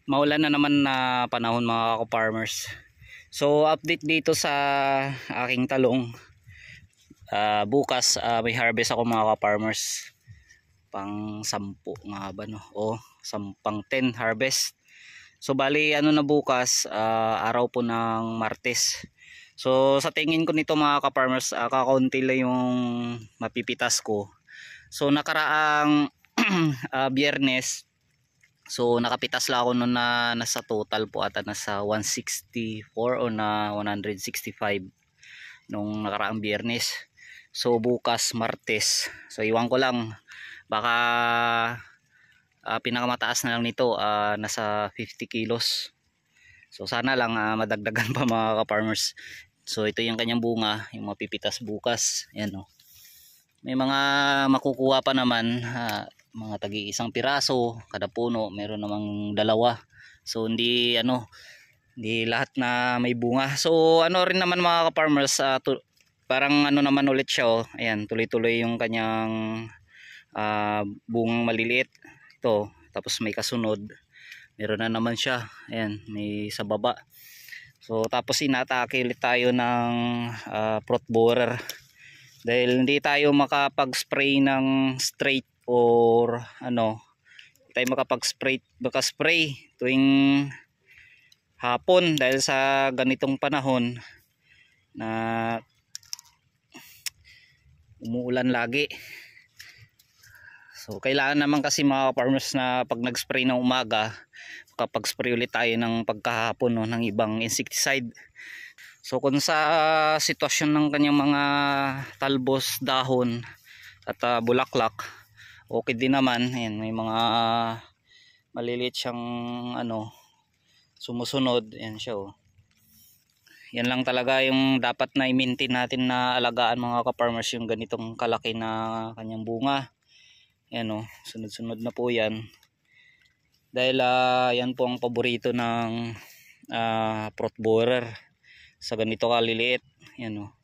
Maulan na naman na panahon mga ka-farmers. So update dito sa aking talong. Bukas may harvest ako mga ka-farmers. Pang 10 nga ba no? O pang 10 harvest. So bali ano na bukas, araw po ng Martes. So sa tingin ko nito mga ka-farmers, kakaunti lang yung mapipitas ko. So nakaraang Biyernes, so nakapitas lang ako noon na nasa total po ata nasa 164 o na 165 nung nakaraang Biyernes. So bukas Martes, so iwan ko lang baka pinakamataas na lang nito nasa 50 kilos. So sana lang madagdagan pa mga ka-farmers. So ito yung kanyang bunga, yung mapipitas bukas. Ayan o. May mga makukuha pa naman, mga tagi isang piraso kada puno, meron namang dalawa. So hindi lahat na may bunga. So ano rin naman mga ka-farmers, parang ano naman ulit siya oh. Ayan, tuloy-tuloy yung kanyang bungang maliliit. Ito, tapos may kasunod. Meron na naman siya. Ayan, may sa baba. So tapos inatake ulit tayo ng fruit borer. Dahil hindi tayo makapag-spray ng straight or ano, hindi tayo makapag-spray tuwing hapon dahil sa ganitong panahon na umuulan lagi. So kailangan naman kasi mga farmers na pag nag-spray ng umaga, makapag-spray ulit tayo ng pagkahapon no, ng ibang insecticide. So kung sa sitwasyon ng kanyang mga talbos, dahon at bulaklak, okay din naman. Ayan, may mga maliliit siyang sumusunod. Ayan siya oh. Yan lang talaga yung dapat na i-maintain natin na alagaan mga ka-farmers, yung ganitong kalaki na kanyang bunga. Ayan oh, sunod-sunod na po yan. Dahil yan po ang paborito ng fruit borer. Sa ganito kaliliit, yan o,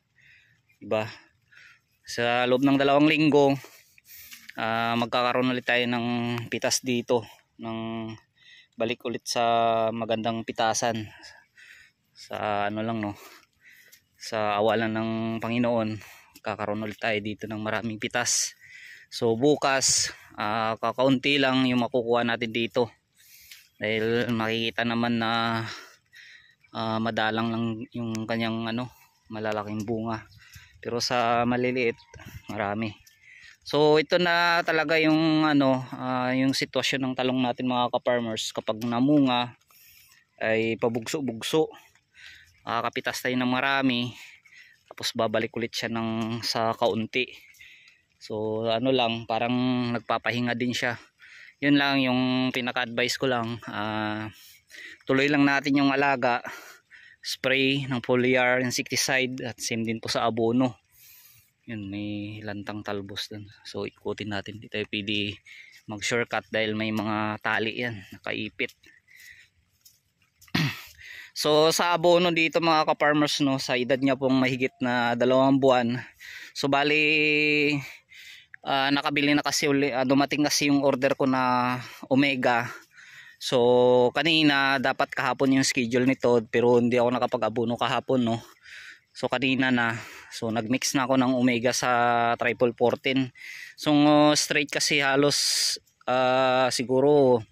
diba? Sa loob ng 2 linggo, magkakaroon ulit tayo ng pitas dito, ng balik ulit sa magandang pitasan. Sa ano lang no, sa awalan ng Panginoon, kakaroon ulit tayo dito ng maraming pitas. So bukas, kakaunti lang yung makukuha natin dito. Dahil makikita naman na madalang lang yung kanyang malalaking bunga, pero sa maliliit marami. So ito na talaga yung yung sitwasyon ng talong natin mga ka-farmers. Kapag namunga ay pabugso-bugso, kapitas tayo ng marami, tapos babalik ulit siya sa kaunti. So lang, parang nagpapahinga din siya. Yun lang yung pinaka-advice ko lang. Tuloy lang natin yung alaga, spray ng foliar insecticide, at same din po sa abono. Yun, may lantang talbos dun, so ikutin natin. Di tayo pwede mag shortcut dahil may mga tali yan nakaipit. So sa abono dito mga ka-farmers no, sa edad niya pong mahigit na 2 buwan, so bali nakabili na kasi dumating kasi yung order ko na Omega. So kanina, dapat kahapon yung schedule nito, pero hindi ako nakapag-abono kahapon no. So kanina na, so nagmix na ako ng Omega sa triple 14. So straight kasi halos siguro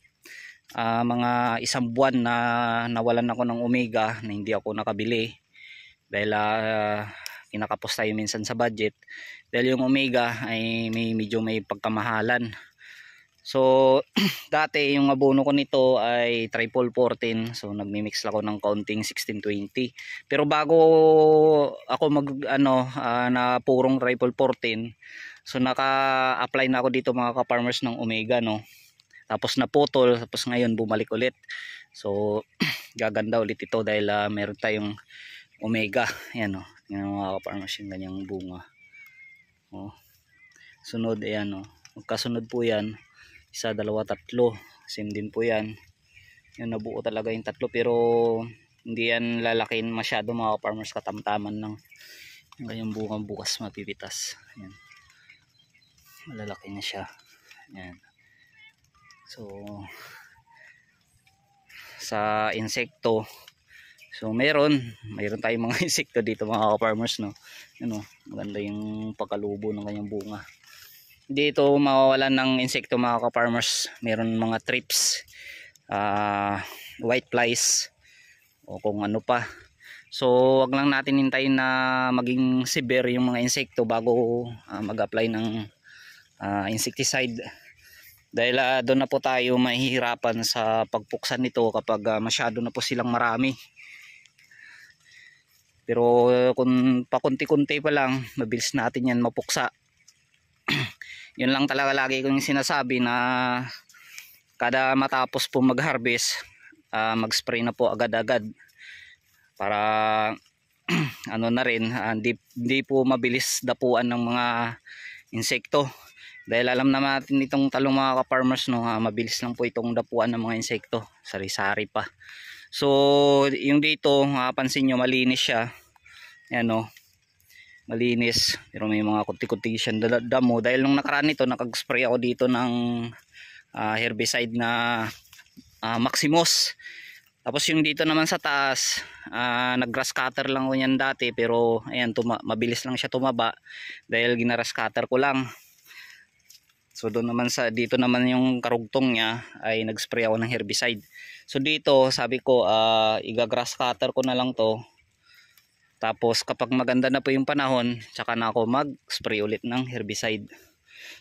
mga 1 buwan na nawalan ako ng Omega na hindi ako nakabili. Dahil kinakapos tayo minsan sa budget. Dahil yung Omega ay medyo may pagkamahalan. So dati yung abono ko nito ay triple 14. So nagmi-mix ako ng kaunting 1620. Pero bago ako na purong triple 14, so naka-apply na ako dito mga ka-farmers ng Omega no. Tapos naputol, tapos ngayon bumalik ulit. So gaganda ulit ito dahil meron tayong Omega. Ayan o, yan mga ka-farmers yung ganyang bunga. Oh. Sunod, ayan o, magkasunod po yan. 1, 2, 3, same din po yan. Yung nabuo talaga yung 3, pero hindi yan lalakin masyado mga farmers, katamtaman lang. Yung kanyang bunga bukas mapipitas. Ayan, malalaki na siya. Ayan. So sa insekto. So mayroon tayong mga insekto dito mga ka-farmers, no. Ano, maganda yung pagkalubo ng kanyang bunga. Hindi ito mawawalan ng insekto mga ka-farmers. Meron mga thrips, white flies, o kung ano pa. So wag lang natin hintayin na maging severe yung mga insekto bago mag-apply ng insecticide. Dahil doon na po tayo mahihirapan sa pagpuksan nito kapag masyado na po silang marami. Pero kung pakunti-kunti pa lang, mabilis natin yan mapuksa. Yun lang talaga lagi kong sinasabi, na kada matapos po mag-harvest, mag-spray na po agad-agad para ano na rin, hindi po mabilis dapuan ng mga insekto. Dahil alam naman natin itong talong mga ka-farmers, no, mabilis lang po itong dapuan ng mga insekto, sari-sari pa. So yung dito, pansin nyo malinis siya. Ayan, no, malinis, pero may mga kunti-kunti siyang damo. Dahil nung nakaraan nito, nakag-spray ako dito ng herbicide na Maximus. Tapos yung dito naman sa taas, nag-grass cutter lang ko yan dati, pero ayan, mabilis lang siya tumaba dahil ginaras cutter ko lang. So doon naman dito naman yung karugtong niya ay nag-spray ako ng herbicide. So dito sabi ko, iga-grass cutter ko na lang to. Tapos kapag maganda na po yung panahon, tsaka na ako mag-spray ulit ng herbicide.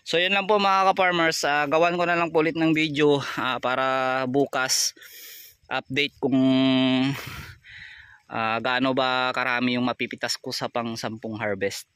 So yun lang po mga ka-farmers, gawan ko na lang po ulit ng video para bukas update kung gaano ba karami yung mapipitas ko sa pang 10 harvest.